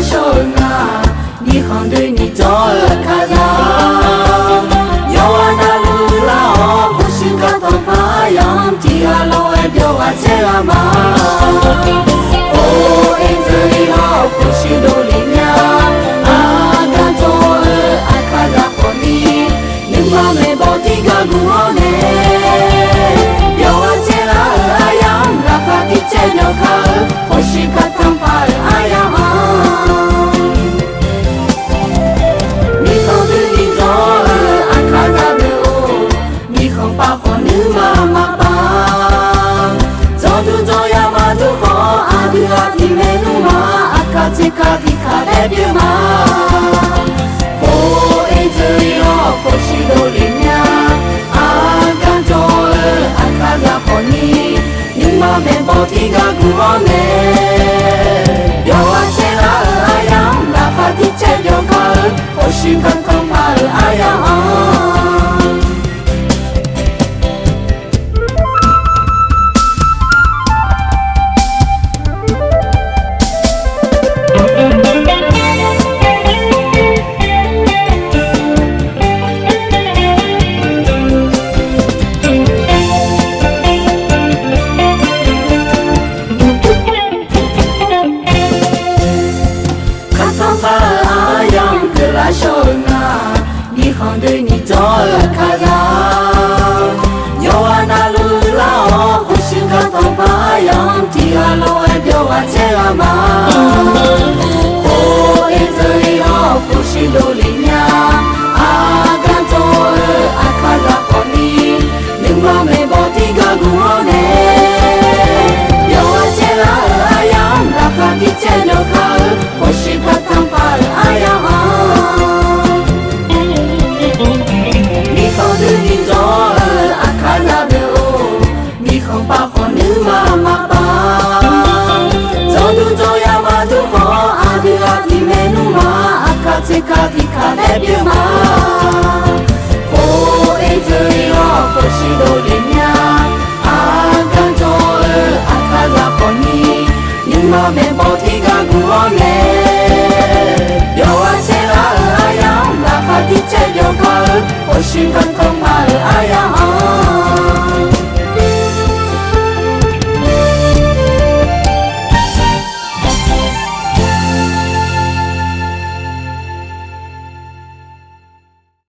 手啊，你行对你做卡扎，有啊那路啦哦，不是卡通怕样，提啊老爱表啊切啊嘛，哦，因这里哦，不是都里面啊，看做啊卡扎火你，你妈没保提个古哦呢，表啊切啊啊样，拉卡提切牛卡，不是卡通怕啊样啊。Cika cika lebih mah, oh itu yo fosi dolinya, akan jole akan zakoni, lima membo tiga guone, yo acela ayam, lapa di cedokal, fosi kan kompal ayam.对你做卡扎，有啊那路啦哦，不是卡通怕样，提啊老爱表啊切啊嘛，哦，因这里哦，不是都里面啊，干做啊卡扎火你，另外没保提个古呢，表啊切啊啊样，拉卡提切牛卡，不是卡通怕啊样啊。Cika cika lebih mah, oh itu yo fosi dolinya, akan jole akan zakoni, lima membo tiga guone, yo acela ayam, lapa di cedokal, fosi kan